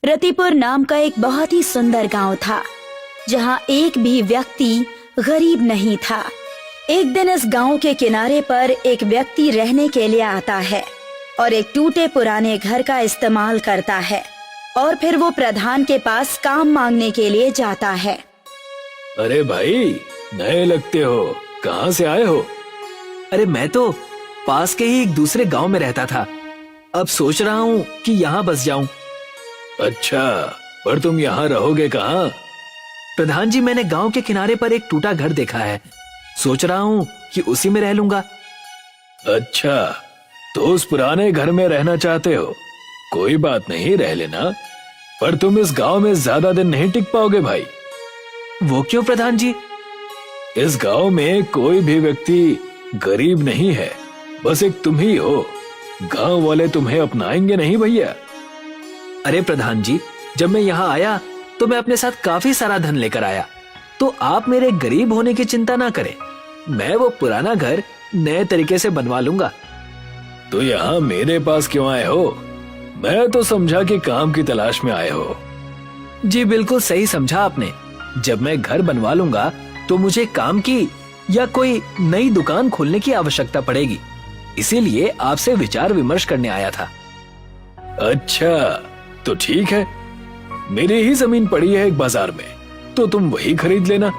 रतिपुर नाम का एक बहुत ही सुंदर गांव था, जहां एक भी व्यक्ति गरीब नहीं था। एक दिन इस गांव के किनारे पर एक व्यक्ति रहने के लिए आता है और एक टूटे पुराने घर का इस्तेमाल करता है और फिर वो प्रधान के पास काम मांगने के लिए जाता है। अरे भाई, नए लगते हो, कहाँ से आए हो? अरे मैं तो पास के ही एक दूसरे गांव में रहता था। अब सोच रहा हूँ कि यहाँ बस जाऊं। अच्छा, पर तुम यहाँ रहोगे कहाँ? प्रधान जी, मैंने गांव के किनारे पर एक टूटा घर देखा है। सोच रहा हूँ कि उसी में रह लूंगा। अच्छा, तो उस पुराने घर में रहना चाहते हो? कोई बात नहीं, रह लेना, पर तुम इस गांव में ज्यादा दिन नहीं टिक पाओगे भाई। वो क्यों प्रधान जी? इस गांव में कोई भी व्यक्ति गरीब नहीं है, बस एक तुम ही हो। गांव वाले तुम्हें अपनाएंगे नहीं भैया। अरे प्रधान जी, जब मैं यहाँ आया तो मैं अपने साथ काफी सारा धन लेकर आया, तो आप मेरे गरीब होने की चिंता ना करें। मैं वो पुराना घर नए तरीके से बनवा लूंगा। तो यहाँ मेरे पास क्यों आए हो? मैं तो समझा कि काम की तलाश में आए हो। जी बिल्कुल सही समझा आपने। जब मैं घर बनवा लूंगा तो मुझे काम की या कोई नई दुकान खोलने की आवश्यकता पड़ेगी, इसीलिए आपसे विचार विमर्श करने आया था। अच्छा, तो ठीक है, मेरी ही जमीन पड़ी है एक बाजार में, तो तुम वही खरीद लेना।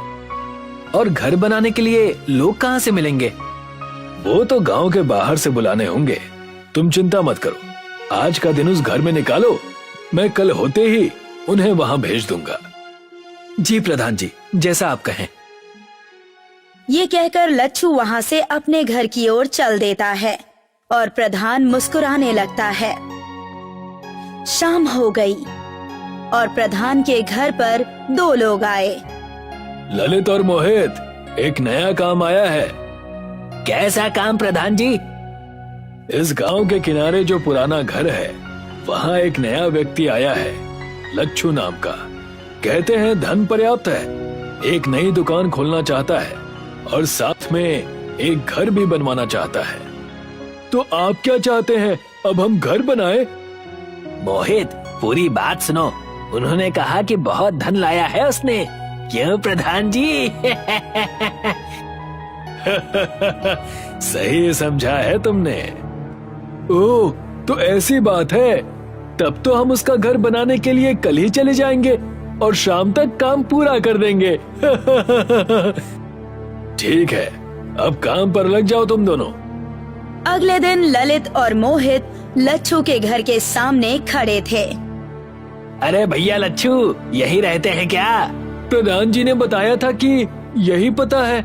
और घर बनाने के लिए लोग कहाँ से मिलेंगे? वो तो गांव के बाहर से बुलाने होंगे, तुम चिंता मत करो। आज का दिन उस घर में निकालो, मैं कल होते ही उन्हें वहां भेज दूंगा। जी प्रधान जी, जैसा आप कहें। ये कहकर लच्छू वहां से अपने घर की ओर चल देता है और प्रधान मुस्कुराने लगता है। शाम हो गई और प्रधान के घर पर दो लोग आए। ललित और मोहित, एक नया काम आया है। कैसा काम प्रधान जी? इस गांव के किनारे जो पुराना घर है, वहाँ एक नया व्यक्ति आया है, लच्छू नाम का। कहते हैं धन पर्याप्त है, एक नई दुकान खोलना चाहता है और साथ में एक घर भी बनवाना चाहता है। तो आप क्या चाहते हैं, अब हम घर बनाए? मोहित, पूरी बात सुनो। उन्होंने कहा कि बहुत धन लाया है उसने। क्यों प्रधान जी? सही समझा है तुमने। ओह, तो ऐसी बात है, तब तो हम उसका घर बनाने के लिए कल ही चले जाएंगे और शाम तक काम पूरा कर देंगे। ठीक है, अब काम पर लग जाओ तुम दोनों। अगले दिन ललित और मोहित लच्छू के घर के सामने खड़े थे। अरे भैया लच्छू, यही रहते हैं क्या? प्रधान जी ने बताया था कि यही पता है,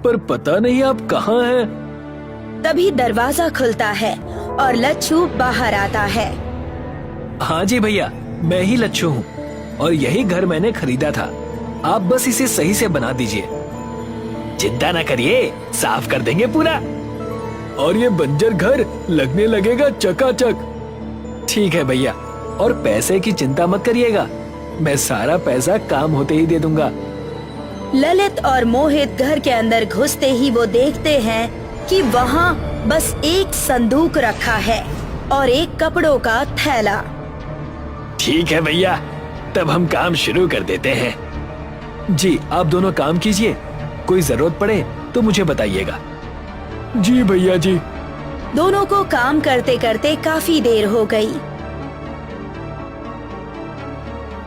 पर पता नहीं आप कहाँ हैं। तभी दरवाजा खुलता है और लच्छू बाहर आता है। हाँ जी भैया, मैं ही लच्छू हूँ और यही घर मैंने खरीदा था। आप बस इसे सही से बना दीजिए। चिंता न करिए, साफ कर देंगे पूरा। और ये बंजर घर लगने लगेगा चकाचक। ठीक है भैया, और पैसे की चिंता मत करिएगा, मैं सारा पैसा काम होते ही दे दूंगा। ललित और मोहित घर के अंदर घुसते ही वो देखते हैं कि वहाँ बस एक संदूक रखा है और एक कपड़ों का थैला। ठीक है भैया, तब हम काम शुरू कर देते हैं। जी, आप दोनों काम कीजिए, कोई जरूरत पड़े तो मुझे बताइएगा। जी भैया जी। दोनों को काम करते करते काफी देर हो गई।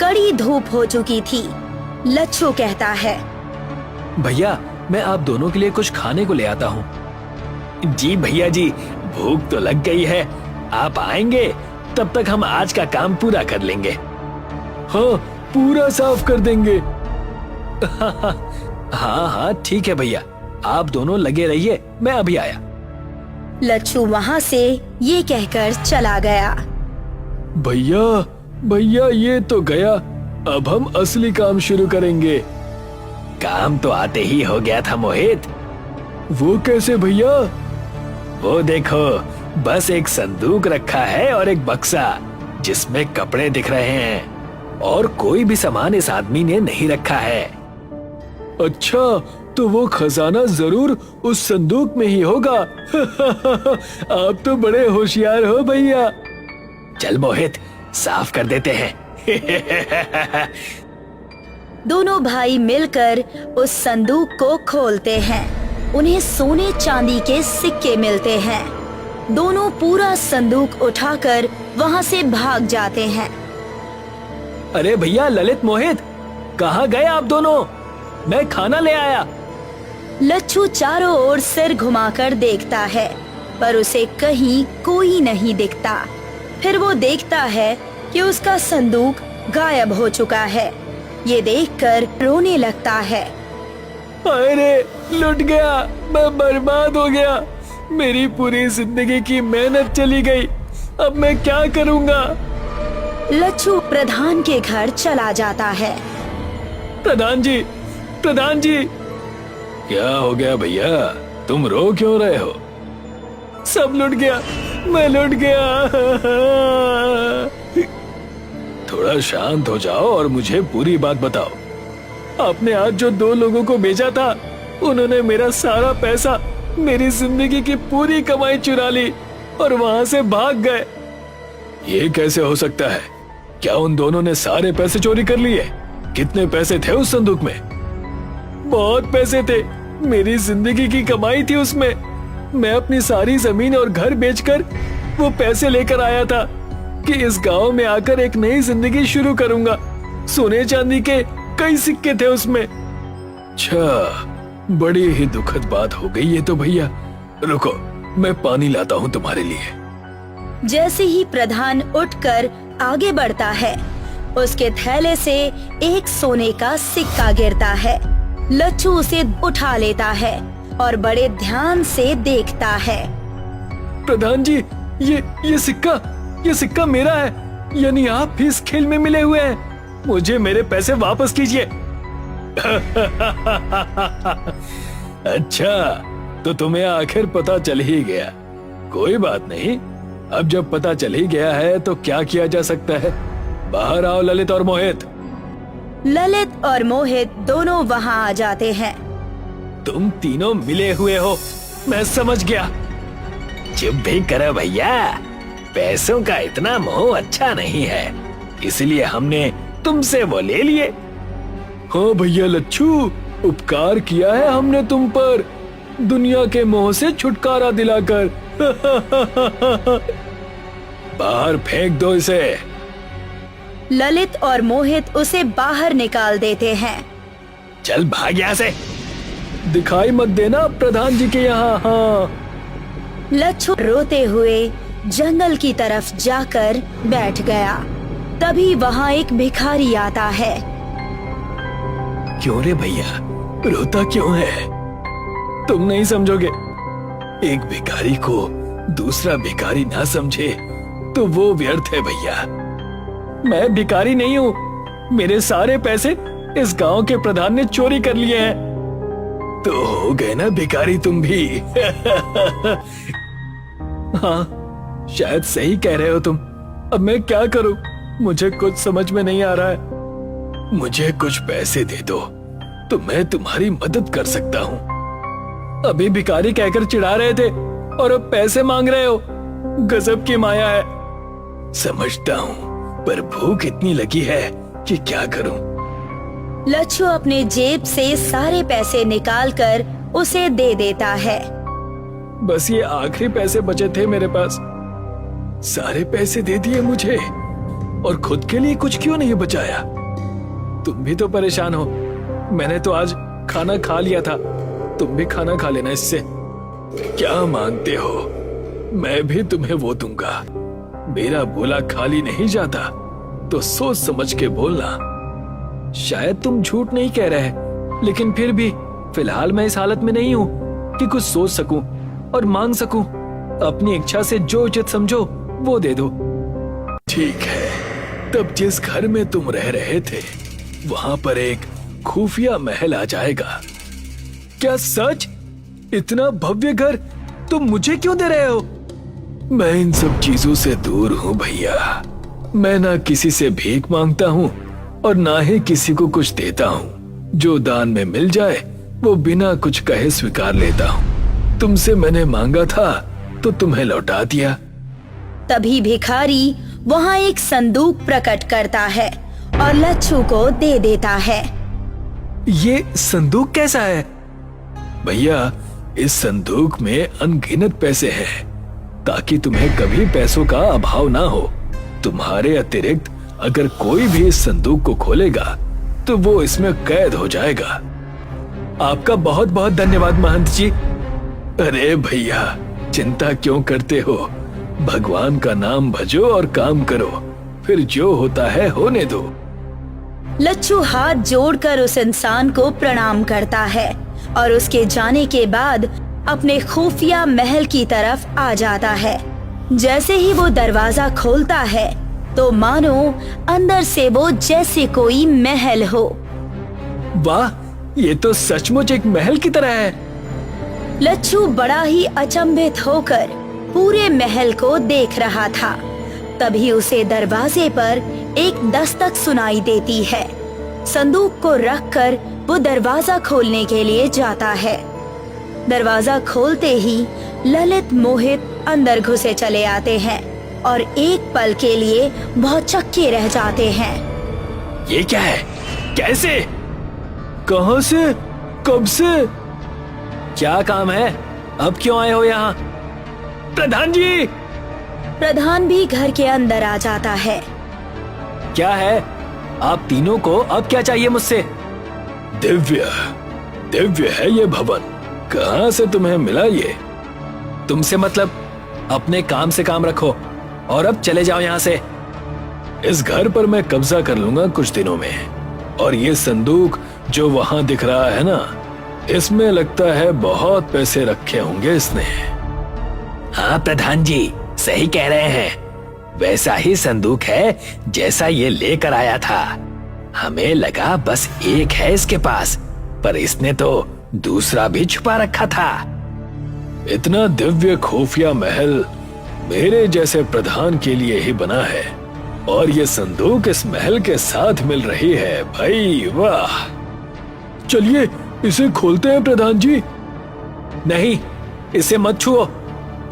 कड़ी धूप हो चुकी थी। लच्छू कहता है, भैया मैं आप दोनों के लिए कुछ खाने को ले आता हूँ। जी भैया जी, भूख तो लग गई है, आप आएंगे तब तक हम आज का काम पूरा कर लेंगे। हाँ, पूरा साफ कर देंगे। हाँ हाँ ठीक है भैया, आप दोनों लगे रहिए, मैं अभी आया। लच्छू वहाँ से ये कहकर चला गया। भैया भैया, ये तो गया, अब हम असली काम शुरू करेंगे। काम तो आते ही हो गया था मोहित। वो कैसे भैया? वो देखो, बस एक संदूक रखा है और एक बक्सा जिसमें कपड़े दिख रहे हैं, और कोई भी सामान इस आदमी ने नहीं रखा है। अच्छा, तो वो खजाना जरूर उस संदूक में ही होगा। आप तो बड़े होशियार हो भैया। चल मोहित, साफ कर देते हैं। दोनों भाई मिलकर उस संदूक को खोलते हैं। उन्हें सोने चांदी के सिक्के मिलते हैं। दोनों पूरा संदूक उठाकर वहाँ से भाग जाते हैं। अरे भैया ललित मोहित, कहाँ गए आप दोनों? मैं खाना ले आया। लच्छू चारों ओर सिर घुमाकर देखता है, पर उसे कहीं कोई नहीं दिखता। फिर वो देखता है कि उसका संदूक गायब हो चुका है। ये देखकर रोने लगता है। अरे लुट गया, मैं बर्बाद हो गया। मेरी पूरी जिंदगी की मेहनत चली गई। अब मैं क्या करूँगा? लच्छू प्रधान के घर चला जाता है। प्रधान जी, प्रधान जी। क्या हो गया भैया, तुम रो क्यों रहे हो? सब लुट गया, मैं लुट गया। थोड़ा शांत हो जाओ और मुझे पूरी बात बताओ। आपने आज जो 2 लोगों को भेजा था, उन्होंने मेरा सारा पैसा, मेरी जिंदगी की पूरी कमाई चुरा ली और वहां से भाग गए। ये कैसे हो सकता है? क्या उन दोनों ने सारे पैसे चोरी कर लिए? कितने पैसे थे उस संदूक में? बहुत पैसे थे, मेरी जिंदगी की कमाई थी उसमें। मैं अपनी सारी जमीन और घर बेचकर वो पैसे लेकर आया था कि इस गांव में आकर एक नई जिंदगी शुरू करूंगा। सोने चांदी के कई सिक्के थे उसमें। अच्छा, बड़ी ही दुखद बात हो गई ये तो भैया। रुको, मैं पानी लाता हूँ तुम्हारे लिए। जैसे ही प्रधान उठकर आगे बढ़ता है, उसके थैले से एक सोने का सिक्का गिरता है। लच्छू उसे उठा लेता है और बड़े ध्यान से देखता है। प्रधान जी, ये सिक्का मेरा है। यानी आप भी इस खेल में मिले हुए हैं। मुझे मेरे पैसे वापस कीजिए। अच्छा, तो तुम्हें आखिर पता चल ही गया। कोई बात नहीं, अब जब पता चल ही गया है तो क्या किया जा सकता है। बाहर आओ ललित और मोहित। ललित और मोहित दोनों वहाँ आ जाते हैं। तुम तीनों मिले हुए हो, मैं समझ गया। चुप भी करो भैया, पैसों का इतना मोह अच्छा नहीं है, इसलिए हमने तुमसे वो ले लिए। हाँ भैया लच्छू, उपकार किया है हमने तुम पर, दुनिया के मोह से छुटकारा दिलाकर। बाहर फेंक दो इसे। ललित और मोहित उसे बाहर निकाल देते हैं। चल भाग यहाँ से। दिखाई मत देना प्रधान जी के यहाँ। हाँ। लच्छू रोते हुए जंगल की तरफ जाकर बैठ गया। तभी वहाँ एक भिखारी आता है। क्यों रे भैया, रोता क्यों है? तुम नहीं समझोगे। एक भिखारी को दूसरा भिखारी ना समझे तो वो व्यर्थ है भैया। मैं भिखारी नहीं हूँ, मेरे सारे पैसे इस गांव के प्रधान ने चोरी कर लिए हैं। तो हो गए ना भिखारी तुम भी। हाँ, शायद सही कह रहे हो तुम। अब मैं क्या करूं, मुझे कुछ समझ में नहीं आ रहा है। मुझे कुछ पैसे दे दो तो मैं तुम्हारी मदद कर सकता हूँ। अभी भिखारी कहकर चिढ़ा रहे थे और अब पैसे मांग रहे हो। गजब की माया है। समझता हूँ, पर भूख इतनी लगी है कि क्या करूं। लच्छू अपने जेब से सारे पैसे निकालकर उसे दे देता है। बस ये आखिरी पैसे बचे थे मेरे पास, सारे पैसे दे दिए मुझे और खुद के लिए कुछ क्यों नहीं बचाया। तुम भी तो परेशान हो। मैंने तो आज खाना खा लिया था, तुम भी खाना खा लेना इससे। क्या मांगते हो? मैं भी तुम्हें वो दूंगा। मेरा बोला खाली नहीं जाता, तो सोच समझ के बोलना। शायद तुम झूठ नहीं कह रहे, लेकिन फिर भी फिलहाल मैं इस हालत में नहीं हूँ कि कुछ सोच सकूं और मांग सकूं। अपनी इच्छा से जो उचित समझो वो दे दो। ठीक है, तब जिस घर में तुम रह रहे थे वहां पर एक खुफिया महल आ जाएगा। क्या सच? इतना भव्य घर तुम मुझे क्यों दे रहे हो? मैं इन सब चीजों से दूर हूँ भैया। मैं ना किसी से भीख मांगता हूँ और ना ही किसी को कुछ देता हूँ। जो दान में मिल जाए वो बिना कुछ कहे स्वीकार लेता हूँ। तुमसे मैंने मांगा था तो तुम्हें लौटा दिया। तभी भिखारी वहाँ एक संदूक प्रकट करता है और लच्छू को दे देता है। ये संदूक कैसा है? भैया, इस संदूक में अनगिनत पैसे हैं, ताकि तुम्हें कभी पैसों का अभाव ना हो। तुम्हारे अतिरिक्त अगर कोई भी इस संदूक को खोलेगा तो वो इसमें कैद हो जाएगा। आपका बहुत बहुत धन्यवाद महंत जी। अरे भैया, चिंता क्यों करते हो? भगवान का नाम भजो और काम करो, फिर जो होता है होने दो। लच्छू हाथ जोड़कर उस इंसान को प्रणाम करता है और उसके जाने के बाद अपने खुफिया महल की तरफ आ जाता है। जैसे ही वो दरवाजा खोलता है तो मानो अंदर से वो जैसे कोई महल हो। वाह, ये तो सचमुच एक महल की तरह है। लच्छू बड़ा ही अचंभित होकर पूरे महल को देख रहा था। तभी उसे दरवाजे पर एक दस्तक सुनाई देती है। संदूक को रखकर वो दरवाजा खोलने के लिए जाता है। दरवाजा खोलते ही ललित मोहित अंदर घुसे चले आते हैं और एक पल के लिए भौचक्के रह जाते हैं। ये क्या है? कैसे? कहां से? कब से? क्या काम है? अब क्यों आए हो यहाँ? प्रधान जी! प्रधान भी घर के अंदर आ जाता है। क्या है? आप तीनों को अब क्या चाहिए मुझसे? दिव्य दिव्य है ये भवन। कहाँ से तुम्हें मिला ये? तुमसे मतलब? अपने काम से काम रखो और अब चले जाओ यहाँ से। इस घर पर मैं कब्जा कर लूंगा कुछ दिनों में, और ये संदूक जो वहां दिख रहा है ना, इसमें लगता है बहुत पैसे रखे होंगे इसने। हाँ प्रधान जी, सही कह रहे हैं। वैसा ही संदूक है जैसा ये लेकर आया था। हमें लगा बस एक है इसके पास, पर इसने तो दूसरा भी छुपा रखा था। इतना दिव्य खुफिया महल मेरे जैसे प्रधान के लिए ही बना है, और ये संदूक इस महल के साथ मिल रही है। भाई वाह! चलिए इसे खोलते हैं प्रधान जी। नहीं, इसे मत छुओ।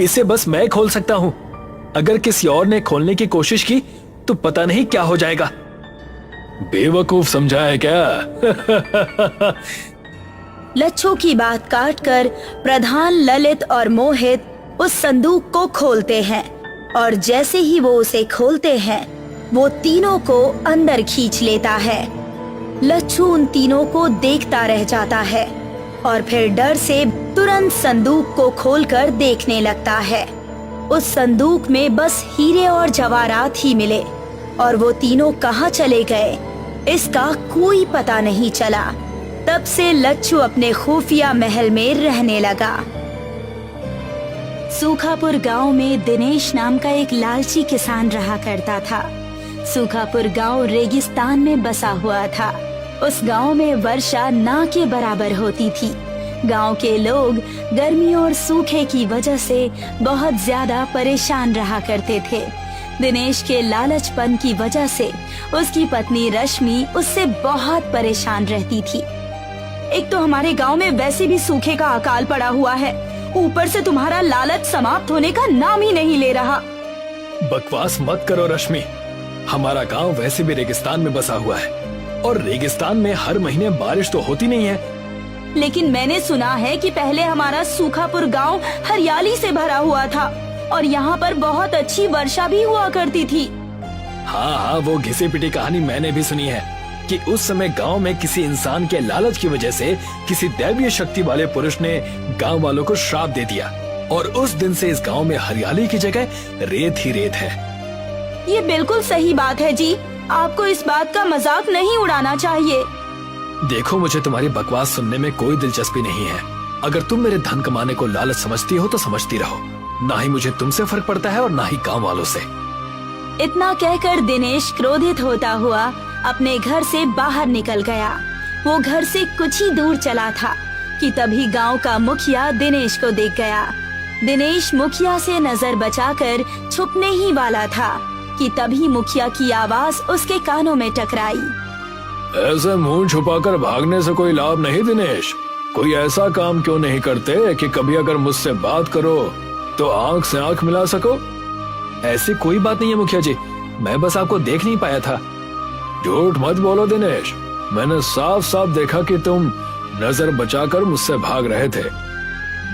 इसे बस मैं खोल सकता हूँ। अगर किसी और ने खोलने की कोशिश की तो पता नहीं क्या हो जाएगा। बेवकूफ समझा है क्या? लच्छू की बात काटकर प्रधान, ललित और मोहित उस संदूक को खोलते हैं, और जैसे ही वो उसे खोलते हैं वो तीनों को अंदर खींच लेता है। लच्छू उन तीनों को देखता रह जाता है और फिर डर से तुरंत संदूक को खोलकर देखने लगता है। उस संदूक में बस हीरे और जवाहरात ही मिले, और वो तीनों कहाँ चले गए इसका कोई पता नहीं चला। तब से लच्छू अपने खुफिया महल में रहने लगा। सूखापुर गांव में दिनेश नाम का एक लालची किसान रहा करता था। सूखापुर गांव रेगिस्तान में बसा हुआ था। उस गांव में वर्षा ना के बराबर होती थी। गांव के लोग गर्मी और सूखे की वजह से बहुत ज्यादा परेशान रहा करते थे। दिनेश के लालचपन की वजह से उसकी पत्नी रश्मि उससे बहुत परेशान रहती थी। एक तो हमारे गांव में वैसे भी सूखे का अकाल पड़ा हुआ है, ऊपर से तुम्हारा लालच समाप्त होने का नाम ही नहीं ले रहा। बकवास मत करो रश्मि। हमारा गांव वैसे भी रेगिस्तान में बसा हुआ है, और रेगिस्तान में हर महीने बारिश तो होती नहीं है। लेकिन मैंने सुना है कि पहले हमारा सूखापुर गांव हरियाली से भरा हुआ था और यहाँ पर बहुत अच्छी वर्षा भी हुआ करती थी। हाँ, वो घिसी पिटी कहानी मैंने भी सुनी है कि उस समय गांव में किसी इंसान के लालच की वजह से किसी दैवीय शक्ति वाले पुरुष ने गांव वालों को श्राप दे दिया, और उस दिन से इस गांव में हरियाली की जगह रेत ही रेत है। ये बिल्कुल सही बात है जी। आपको इस बात का मजाक नहीं उड़ाना चाहिए। देखो, मुझे तुम्हारी बकवास सुनने में कोई दिलचस्पी नहीं है। अगर तुम मेरे धन कमाने को लालच समझती हो तो समझती रहो। ना ही मुझे तुमसे फर्क पड़ता है और ना ही गांव वालों से। इतना कहकर दिनेश क्रोधित होता हुआ अपने घर से बाहर निकल गया। वो घर से कुछ ही दूर चला था कि तभी गांव का मुखिया दिनेश को देख गया। दिनेश मुखिया से नजर बचाकर छुपने ही वाला था कि तभी मुखिया की आवाज उसके कानों में टकराई। ऐसे मुंह छुपाकर भागने से कोई लाभ नहीं दिनेश। कोई ऐसा काम क्यों नहीं करते कि कभी अगर मुझसे बात करो तो आंख से आंख मिला सको? ऐसी कोई बात नहीं है मुखिया जी। मैं बस आपको देख नहीं पाया था। झूठ मत बोलो दिनेश, मैंने साफ साफ देखा कि तुम नजर बचाकर मुझसे भाग रहे थे।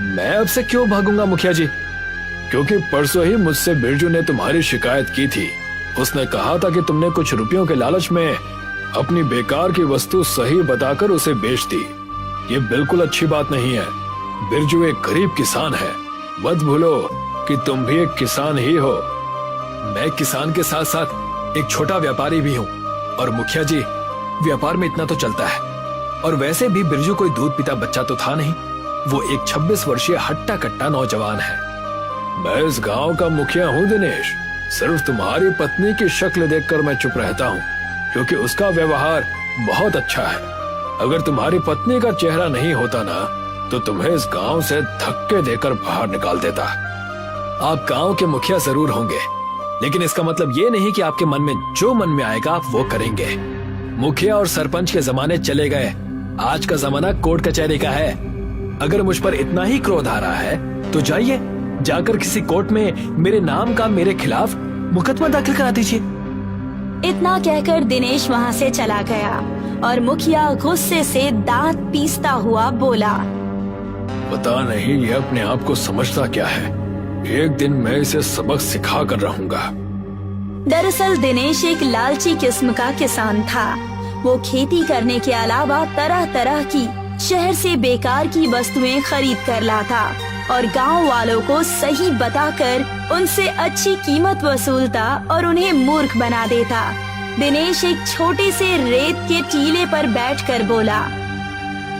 मैं अब से क्यों भागूंगा मुखिया जी? क्योंकि परसों ही मुझसे बिरजू ने तुम्हारी शिकायत की थी। उसने कहा था कि तुमने कुछ रुपयों के लालच में अपनी बेकार की वस्तु सही बताकर उसे बेच दी। ये बिल्कुल अच्छी बात नहीं है। बिरजू एक गरीब किसान है, मत भूलो कि तुम भी एक किसान ही हो। मैं किसान के साथ साथ एक छोटा व्यापारी भी हूँ। और मुखिया जी, व्यापार में इतना तो चलता है। और वैसे भी बिरजू कोई दूध पीता बच्चा तो था नहीं। वो एक 26 वर्षीय हट्टा कट्टा नौजवान है। मैं इस गांव का मुखिया हूँ दिनेश। सिर्फ तुम्हारी पत्नी की शक्ल देखकर मैं चुप रहता हूँ, क्योंकि उसका व्यवहार बहुत अच्छा है। अगर तुम्हारी पत्नी का चेहरा नहीं होता ना, तो तुम्हें इस गांव से धक्के देकर बाहर निकाल देता। आप गांव के मुखिया जरूर होंगे, लेकिन इसका मतलब ये नहीं कि आपके मन में जो मन में आएगा आप वो करेंगे। मुखिया और सरपंच के जमाने चले गए। आज का जमाना कोर्ट कचहरी का है। अगर मुझ पर इतना ही क्रोध आ रहा है तो जाइए, जाकर किसी कोर्ट में मेरे नाम का मेरे खिलाफ मुकदमा दाखिल करा दीजिए। इतना कहकर दिनेश वहाँ से चला गया और मुखिया गुस्से से दांत पीसता हुआ बोला, पता नहीं ये अपने आप को समझता क्या है। एक दिन मैं इसे सबक सिखा कर रहूंगा। दरअसल दिनेश एक लालची किस्म का किसान था। वो खेती करने के अलावा तरह तरह की शहर से बेकार की वस्तुएं खरीद कर लाता और गांव वालों को सही बताकर उनसे अच्छी कीमत वसूलता और उन्हें मूर्ख बना देता। दिनेश एक छोटे से रेत के टीले पर बैठकर बोला,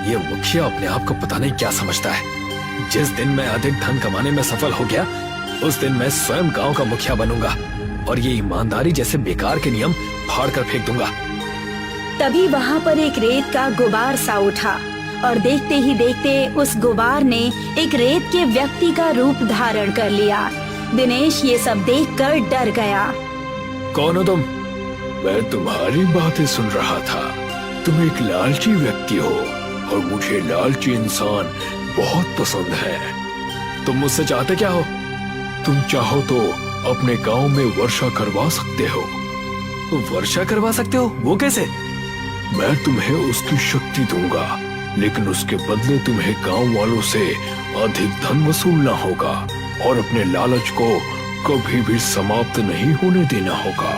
ये मुखिया अपने आप को पता नहीं क्या समझता है। जिस दिन मैं अधिक धन कमाने में सफल हो गया, उस दिन मैं स्वयं गांव का मुखिया बनूंगा और ये ईमानदारी जैसे बेकार के नियम फाड़ कर फेंक दूंगा। तभी वहाँ पर एक रेत का गुबार सा उठा और देखते ही देखते उस गुबार ने एक रेत के व्यक्ति का रूप धारण कर लिया। दिनेश ये सब देखकर डर गया। कौन हो तुम? मैं तुम्हारी बातें सुन रहा था। तुम एक लालची व्यक्ति हो और मुझे लालची इंसान बहुत पसंद है। तुम मुझसे चाहते क्या हो? तुम चाहो तो अपने गांव में वर्षा करवा सकते हो। वर्षा करवा सकते हो? वो कैसे? मैं तुम्हें उसकी शक्ति दूंगा, लेकिन उसके बदले तुम्हें गांव वालों से अधिक धन वसूलना होगा और अपने लालच को कभी भी समाप्त नहीं होने देना होगा।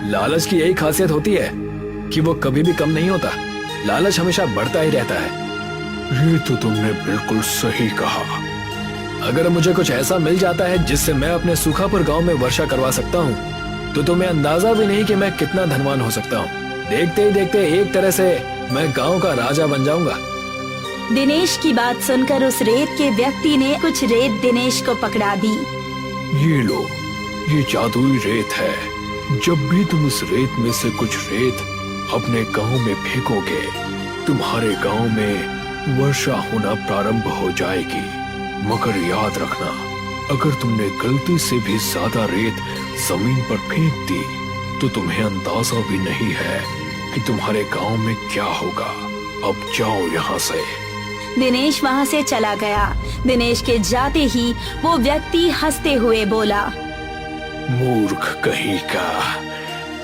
लालच की यही खासियत होती है कि वो कभी भी कम नहीं होता। लालच हमेशा बढ़ता ही रहता है। ये तो तुमने बिल्कुल सही कहा। अगर मुझे कुछ ऐसा मिल जाता है जिससे मैं अपने सूखापुर गांव में वर्षा करवा सकता हूँ, तो तुम्हें अंदाजा भी नहीं कि मैं कितना धनवान हो सकता हूँ। देखते ही देखते एक तरह से मैं गांव का राजा बन जाऊंगा। दिनेश की बात सुनकर उस रेत के व्यक्ति ने कुछ रेत दिनेश को पकड़ा दी। ये लो, ये जादुई रेत है। जब भी तुम इस रेत में से कुछ रेत अपने गांव में फेंकोगे, तुम्हारे गांव में वर्षा होना प्रारंभ हो जाएगी। मगर याद रखना, अगर तुमने गलती से भी ज्यादा रेत जमीन पर फेंक दी, तो तुम्हें अंदाजा भी नहीं है कि तुम्हारे गांव में क्या होगा। अब जाओ यहाँ से। दिनेश वहाँ से चला गया। दिनेश के जाते ही वो व्यक्ति हंसते हुए बोला, मूर्ख कहीं का,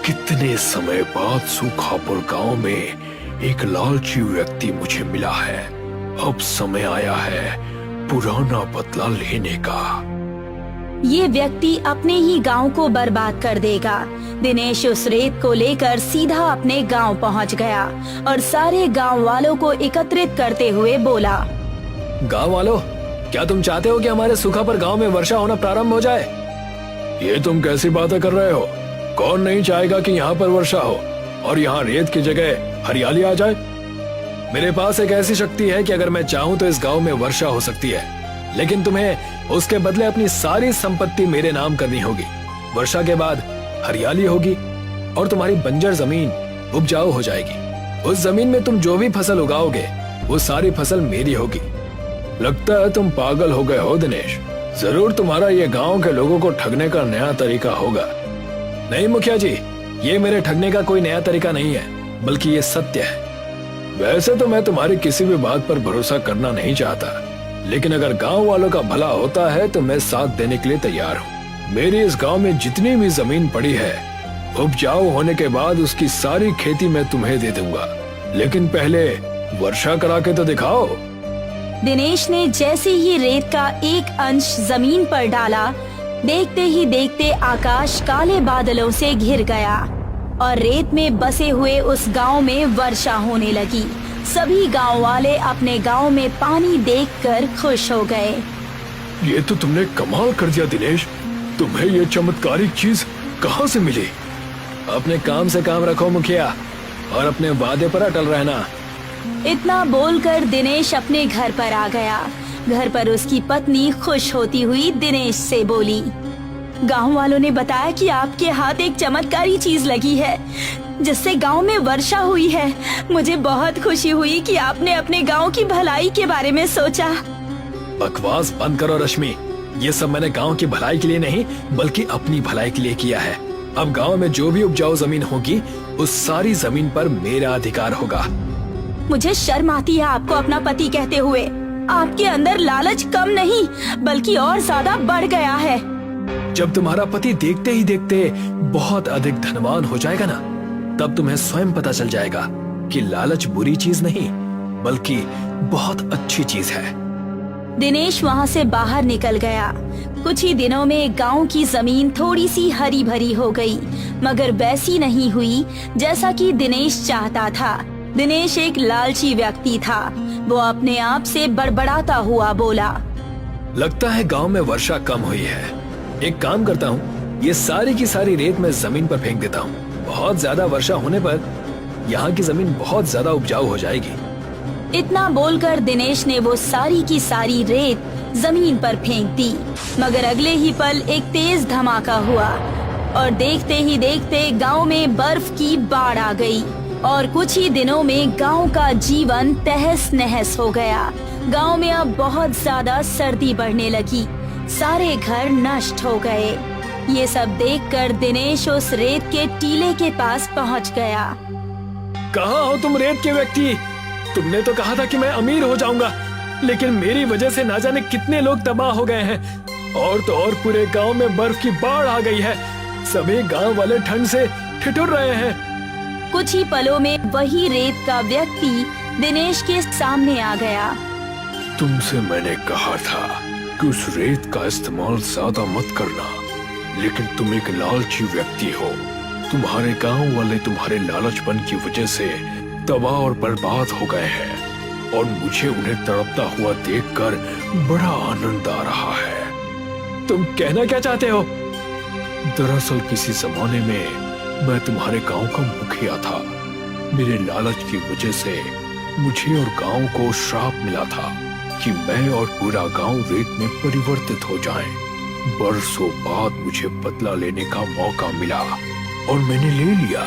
कितने समय बाद सूखापुर गांव में एक लालची व्यक्ति मुझे मिला है। अब समय आया है पुराना बदला लेने का। ये व्यक्ति अपने ही गांव को बर्बाद कर देगा। दिनेश उस रेत को लेकर सीधा अपने गांव पहुंच गया और सारे गांव वालों को एकत्रित करते हुए बोला, गांव वालों, क्या तुम चाहते हो कि हमारे सूखापुर गांव में वर्षा होना प्रारंभ हो जाए? ये तुम कैसी बातें कर रहे हो? कौन नहीं चाहेगा कि यहाँ पर वर्षा हो और यहाँ रेत की जगह हरियाली आ जाए? मेरे पास एक ऐसी शक्ति है कि अगर मैं चाहूँ तो इस गांव में वर्षा हो सकती है, लेकिन तुम्हें उसके बदले अपनी सारी संपत्ति मेरे नाम करनी होगी। वर्षा के बाद हरियाली होगी और तुम्हारी बंजर जमीन उपजाऊ हो जाएगी। उस जमीन में तुम जो भी फसल उगाओगे वो सारी फसल मेरी होगी। लगता है तुम पागल हो गए हो दिनेश। जरूर तुम्हारा ये गांव के लोगों को ठगने का नया तरीका होगा। नहीं मुखिया जी, ये मेरे ठगने का कोई नया तरीका नहीं है, बल्कि ये सत्य है। वैसे तो मैं तुम्हारी किसी भी बात पर भरोसा करना नहीं चाहता, लेकिन अगर गांव वालों का भला होता है तो मैं साथ देने के लिए तैयार हूँ। मेरी इस गांव में जितनी भी जमीन पड़ी है उपजाऊ होने के बाद उसकी सारी खेती मैं तुम्हें दे दूंगा, लेकिन पहले वर्षा करा के तो दिखाओ। दिनेश ने जैसे ही रेत का एक अंश जमीन पर डाला, देखते ही देखते आकाश काले बादलों से घिर गया और रेत में बसे हुए उस गांव में वर्षा होने लगी। सभी गांव वाले अपने गांव में पानी देखकर खुश हो गए। ये तो तुमने कमाल कर दिया दिनेश, तुम्हें ये चमत्कारिक चीज कहाँ से मिली? अपने काम से काम रखो मुखिया, और अपने वादे पर अटल रहना। इतना बोलकर दिनेश अपने घर पर आ गया। घर पर उसकी पत्नी खुश होती हुई दिनेश से बोली, गांव वालों ने बताया कि आपके हाथ एक चमत्कारी चीज लगी है जिससे गांव में वर्षा हुई है। मुझे बहुत खुशी हुई कि आपने अपने गांव की भलाई के बारे में सोचा। बकवास बंद करो रश्मि, ये सब मैंने गांव की भलाई के लिए नहीं बल्कि अपनी भलाई के लिए किया है। अब गांव में जो भी उपजाऊ जमीन होगी उस सारी जमीन पर मेरा अधिकार होगा। मुझे शर्म आती है आपको अपना पति कहते हुए। आपके अंदर लालच कम नहीं बल्कि और ज्यादा बढ़ गया है। जब तुम्हारा पति देखते ही देखते बहुत अधिक धनवान हो जाएगा ना, तब तुम्हें स्वयं पता चल जाएगा कि लालच बुरी चीज नहीं बल्कि बहुत अच्छी चीज है। दिनेश वहाँ से बाहर निकल गया। कुछ ही दिनों में गांव की जमीन थोड़ी सी हरी भरी हो गई, मगर वैसी नहीं हुई जैसा कि दिनेश चाहता था। दिनेश एक लालची व्यक्ति था। वो अपने आप से बड़बड़ाता हुआ बोला, लगता है गांव में वर्षा कम हुई है। एक काम करता हूँ, ये सारी की सारी रेत मैं जमीन पर फेंक देता हूँ। बहुत ज्यादा वर्षा होने पर यहाँ की जमीन बहुत ज्यादा उपजाऊ हो जाएगी। इतना बोलकर दिनेश ने वो सारी की सारी रेत जमीन पर फेंक दी, मगर अगले ही पल एक तेज धमाका हुआ और देखते ही देखते गांव में बर्फ की बाढ़ आ गई और कुछ ही दिनों में गांव का जीवन तहस नहस हो गया। गांव में अब बहुत ज्यादा सर्दी बढ़ने लगी। सारे घर नष्ट हो गए। ये सब देखकर दिनेश उस रेत के टीले के पास पहुंच गया। कहाँ हो तुम रेत के व्यक्ति? तुमने तो कहा था कि मैं अमीर हो जाऊंगा, लेकिन मेरी वजह से ना जाने कितने लोग तबाह हो गए हैं। और तो और पूरे गांव में बर्फ की बाढ़ आ गई है। सभी गांव वाले ठंड से ठिठुर रहे हैं। कुछ ही पलों में वही रेत का व्यक्ति दिनेश के सामने आ गया। तुमसे मैंने कहा था कि उस रेत का इस्तेमाल ज्यादा मत करना, लेकिन तुम एक लालची व्यक्ति हो। तुम्हारे गांव वाले तुम्हारे लालचपन की वजह से तबाह और बर्बाद हो गए हैं और मुझे उन्हें तड़पता हुआ देखकर बड़ा आनंद आ रहा है। तुम कहना क्या चाहते हो? दरअसल किसी जमाने में मैं तुम्हारे गांव का मुखिया था। मेरे लालच की वजह से मुझे और गांव को श्राप मिला था कि मैं और पूरा गांव रेत में परिवर्तित हो जाएं। बरसों बाद मुझे बदला लेने का मौका मिला और मैंने ले लिया।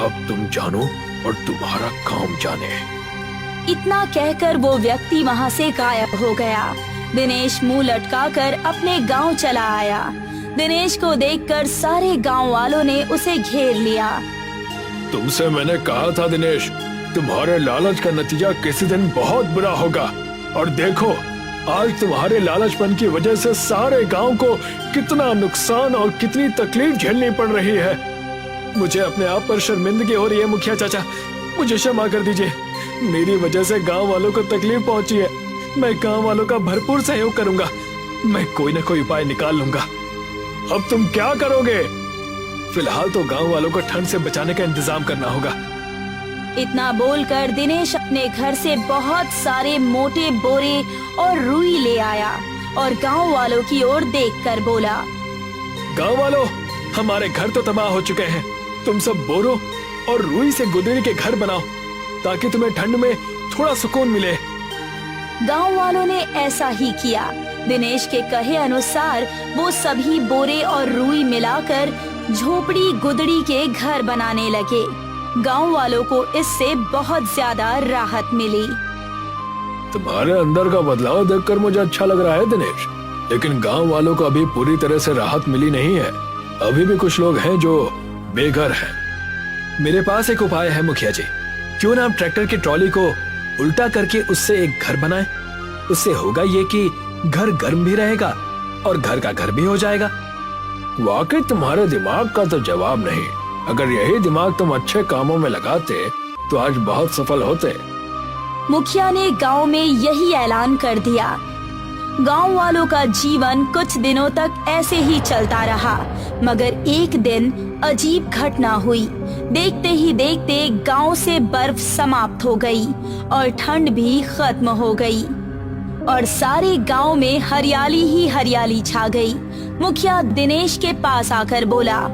अब तुम जानो और तुम्हारा काम जाने। इतना कहकर वो व्यक्ति वहाँ से गायब हो गया। दिनेश मुंह लटकाकर अपने गांव चला आया। दिनेश को देखकर सारे गांव वालों ने उसे घेर लिया। तुमसे मैंने कहा था दिनेश, तुम्हारे लालच का नतीजा किसी दिन बहुत बुरा होगा। और देखो, आज तुम्हारे लालचपन की वजह से सारे गांव को कितना नुकसान और कितनी तकलीफ झेलनी पड़ रही है। मुझे अपने आप पर शर्मिंदगी हो रही है मुखिया चाचा, मुझे क्षमा कर दीजिए। मेरी वजह से गांव वालों को तकलीफ पहुंची है। मैं गांव वालों का भरपूर सहयोग करूंगा। मैं कोई न कोई उपाय निकाल लूंगा। अब तुम क्या करोगे? फिलहाल तो गांव वालों को ठंड से बचाने का इंतजाम करना होगा। इतना बोलकर दिनेश अपने घर से बहुत सारे मोटे बोरे और रुई ले आया और गांव वालों की ओर देखकर बोला, गांव वालों, हमारे घर तो तबाह हो चुके हैं। तुम सब बोरों और रुई से गुदड़ी के घर बनाओ ताकि तुम्हें ठंड में थोड़ा सुकून मिले। गांव वालों ने ऐसा ही किया। दिनेश के कहे अनुसार वो सभी बोरे और रुई मिलाकर झोपड़ी गुदड़ी के घर बनाने लगे। गांव वालों को इससे बहुत ज्यादा राहत मिली। तुम्हारे अंदर का बदलाव देखकर मुझे अच्छा लग रहा है दिनेश, लेकिन गांव वालों को अभी पूरी तरह से राहत मिली नहीं है। अभी भी कुछ लोग हैं जो बेघर हैं। मेरे पास एक उपाय है मुखिया जी। क्यों ना हम ट्रैक्टर की ट्रॉली को उल्टा करके उससे एक घर बनाएं। उससे होगा ये कि घर गर्म भी रहेगा और घर का घर भी हो जाएगा। वाकई तुम्हारे दिमाग का तो जवाब नहीं। अगर यही दिमाग तुम अच्छे कामों में लगाते तो आज बहुत सफल होते। मुखिया ने गांव में यही ऐलान कर दिया। गांव वालों का जीवन कुछ दिनों तक ऐसे ही चलता रहा, मगर एक दिन अजीब घटना हुई। देखते ही देखते गांव से बर्फ समाप्त हो गई और ठंड भी खत्म हो गई और सारे गांव में हरियाली ही हरियाली छा गई। मुखिया दिनेश के पास आकर बोला,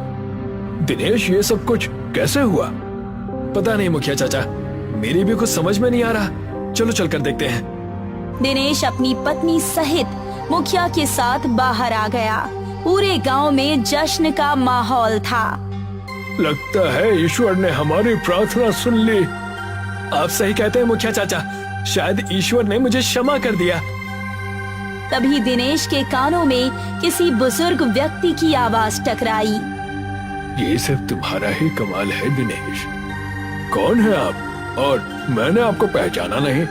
दिनेश, ये सब कुछ कैसे हुआ? पता नहीं मुखिया चाचा, मेरी भी कुछ समझ में नहीं आ रहा। चलो चलकर देखते हैं। दिनेश अपनी पत्नी सहित मुखिया के साथ बाहर आ गया। पूरे गांव में जश्न का माहौल था। लगता है ईश्वर ने हमारी प्रार्थना सुन ली। आप सही कहते हैं मुखिया चाचा, शायद ईश्वर ने मुझे क्षमा कर दिया। तभी दिनेश के कानों में किसी बुजुर्ग व्यक्ति की आवाज टकराई। ये सब तुम्हारा ही कमाल है दिनेश। कौन है आप? और मैंने आपको पहचाना नहीं।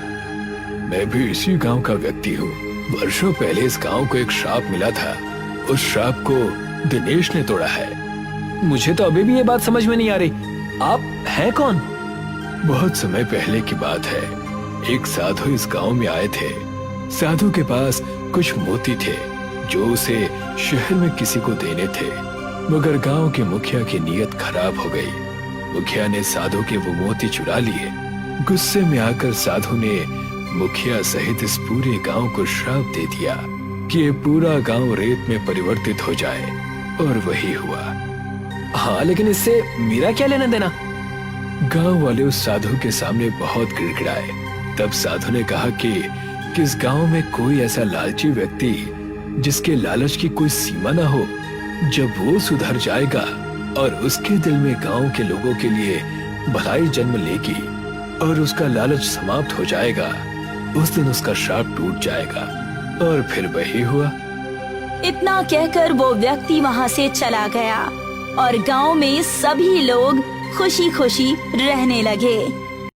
मैं भी इसी गांव का व्यक्ति हूँ। वर्षों पहले इस गांव को एक श्राप मिला था। उस श्राप को दिनेश ने तोड़ा है। मुझे तो अभी भी ये बात समझ में नहीं आ रही। आप हैं कौन? बहुत समय पहले की बात है। एक साधु इस गांव में आए थे। साधु के पास कुछ मोती थे जो उसे शहर में किसी को देने थे, मगर गांव के मुखिया की नीयत खराब हो गई। मुखिया ने साधु के वो मोती चुरा लिए। गुस्से में आकर साधु ने मुखिया सहित इस पूरे गांव को श्राप दे दिया कि ये पूरा गांव रेत में परिवर्तित हो जाए, और वही हुआ। हाँ, लेकिन इससे मेरा क्या लेना देना? गांव वाले उस साधु के सामने बहुत गिड़गिड़ाए। तब साधु ने कहा कि इस गांव में कोई ऐसा लालची व्यक्ति जिसके लालच की कोई सीमा ना हो, जब वो सुधर जाएगा और उसके दिल में गांव के लोगों के लिए भलाई जन्म लेगी और उसका लालच समाप्त हो जाएगा, उस दिन उसका श्राप टूट जाएगा। और फिर वही हुआ। इतना कहकर वो व्यक्ति वहाँ से चला गया और गांव में सभी लोग खुशी खुशी रहने लगे।